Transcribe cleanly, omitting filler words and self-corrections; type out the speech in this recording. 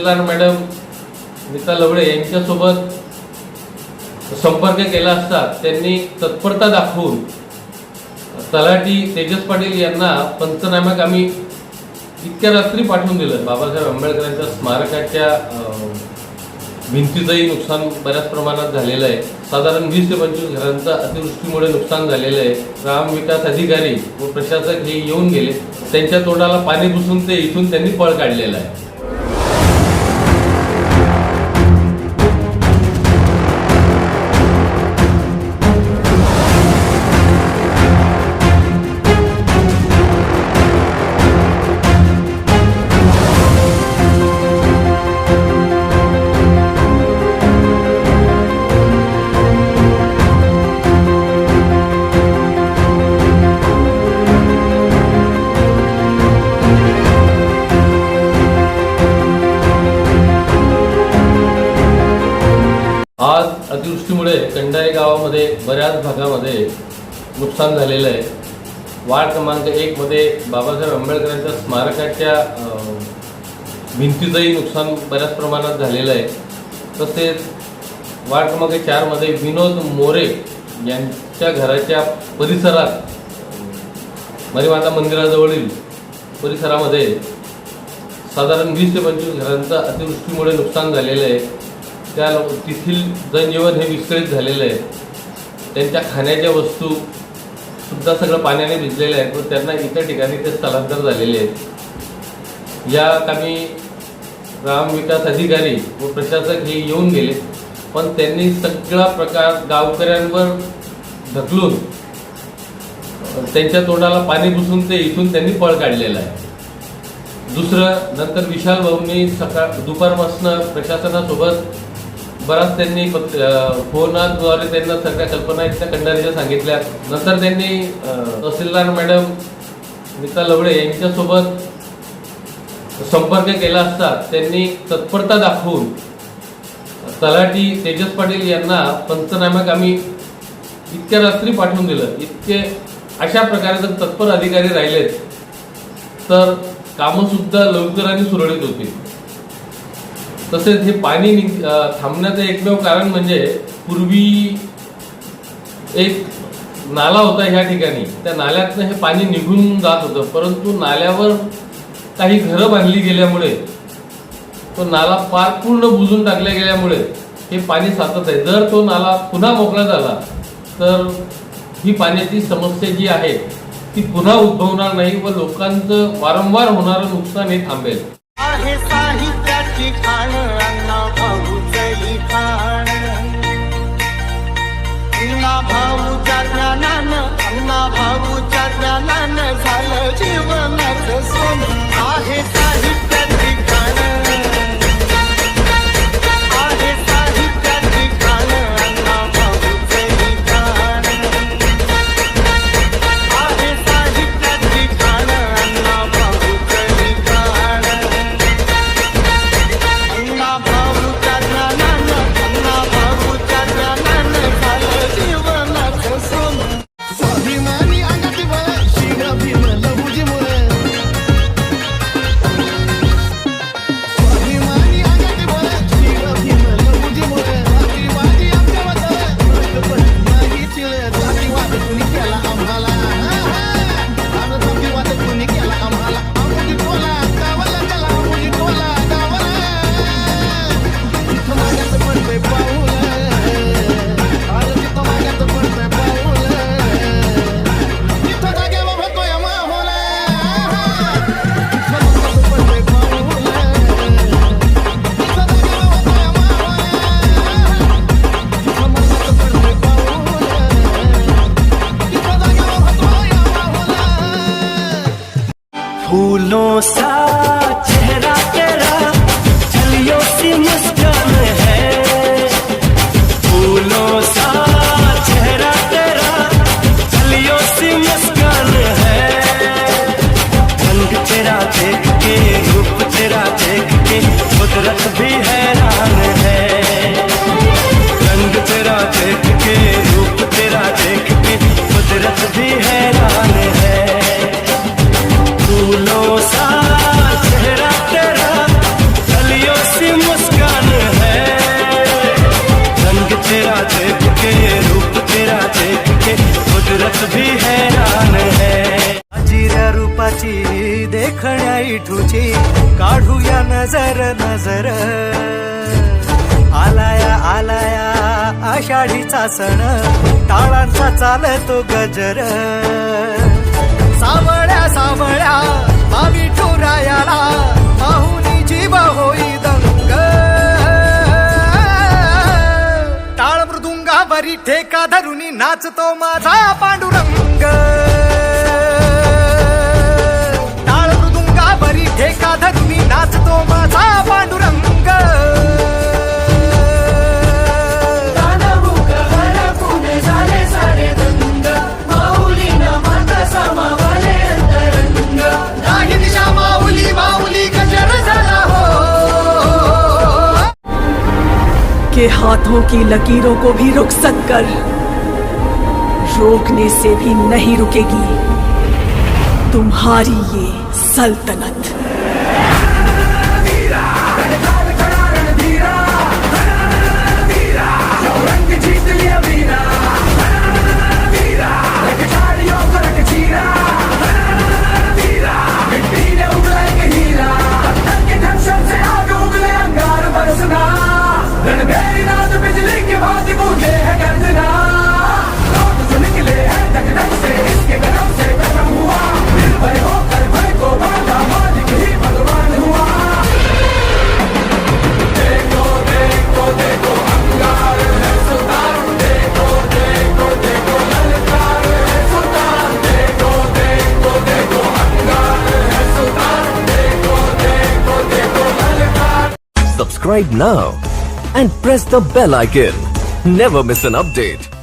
तहसीलदार madam Nita लवडे यांच्यासोबत संपर्क केला असता त्यांनी तत्परता दाखवून तलाठी तेजस पाटील यांना पंचनाम्याकामी इतक्या रात्री पाठवून दिलं। बाबासाहेब आंबेडकरांच्या स्मारकाच्या भिंतीचंही नुकसान बऱ्याच प्रमाणात झालेलं आहे। साधारण 20 ते 25 घरांचं अतिवृष्टीमुळे नुकसान झालेलं आहे। ग्रामविकास अधिकारी व प्रशासक हे येऊन गेले, त्यांच्या तोंडाला पाणी घुसून ते इथून त्यांनी पळ काढलेला आहे। आज अतिवृष्टीमुळे कंडाई गावामध्ये बऱ्याच भागामध्ये नुकसान झालेलं आहे। वार्ड क्रमांक 1 मध्ये बाबासाहेब आंबेडकरांच्या स्मारकाच्या भिंतीचंही नुकसान बऱ्याच प्रमाणात झालेलं आहे। तसेच वार्ड क्रमांक 4 मध्ये विनोद मोरे यांच्या घराच्या परिसरात मरीमाता मंदिराजवळील परिसरामध्ये साधारण 20 ते 25 घरांचं अतिवृष्टीमुळे नुकसान झालेलं आहे। त्या तेथील जनजीवन हे विस्कळीत झालेलं आहे। त्यांच्या खाण्याच्या वस्तू सुद्धा सगळं पाण्याने भिजलेल्या आहेत व त्यांना इतर ठिकाणी ते स्थलांतर झालेले आहेत। या कामी ग्रामविकास अधिकारी व प्रशासक हे येऊन गेले, पण त्यांनी सगळा प्रकार गावकऱ्यांवर ढकलून त्यांच्या तोंडाला पाणी घुसून ते इथून त्यांनी पळ काढलेला आहे। दुसरं, नंतर विशाल भाऊंनी दुपारपासून प्रशासनासोबत बराच त्यांनी फोनद्वारे त्यांना सगळ्या कल्पना त्या कंडारीच्या सांगितल्या। नंतर त्यांनी तहसीलदार मॅडम नीता लवडे यांच्यासोबत संपर्क केला असता त्यांनी तत्परता दाखवून तलाठी तेजस पाटील यांना पंचनाम्याकामी इतक्या रात्री पाठवून दिलं। इतके अशा प्रकारे जर तत्पर अधिकारी राहिलेत तर कामं सुद्धा लवकर आणि सुरळीत होतील। तसेच हे पाणी थांबण्याचं एकमेव कारण म्हणजे पूर्वी एक नाला होता ह्या ठिकाणी, त्या नाल्यातनं हे पाणी निघून जात होतं, परंतु नाल्यावर काही घरं बांधली गेल्यामुळे तो नाला पार पूर्ण बुजून टाकल्या गेल्यामुळे हे पाणी साचत आहे। जर तो नाला पुन्हा मोकळा झाला तर ही पाण्याची समस्या जी आहे ती पुन्हा उद्भवणार नाही व लोकांचं वारंवार होणारं नुकसान हे थांबेल। आहे साहित्याची खाण अण्णा भाऊचं लिखाण, अण्णा भाऊच्या ज्ञानानं, अण्णा भाऊच्या ज्ञानानं झालं जीवनाचं सोनं। आहे साहित्याची खाण, आहे साहित्याची खाण अण्णा भाऊचं लिखाण, आहे साहित्याची खाण अण्णा भाऊचं लिखाण। अण्णा भाऊच्या ज्ञानानं, अण्णा भाऊच्या ज्ञानानं झालं जीवनाचं सोनं। स्वाभिमानी अंगात बळ, शीघ्र भीम लहुजी मुळे, आषाढीचा सण टाळांचा चालतो गजर सावळ्या सावळ्या मावी ठुरायाला पाहुनी जीव होई दंग टाळ मृदुंगावरी ठेका धरुनी नाचतो माझा पांडुरंग टाळ मृदुंगावरी ठेका धरुनी नाचतो माझा पांडुरंग नाही दिशा माऊली माऊली गजर झाला हो के हाथों की लकीरों को भी रुखसत कर रोकने से भी नहीं रुकेगी तुम्हारी ये सल्तनत। Subscribe now and press the bell icon. Never miss an update.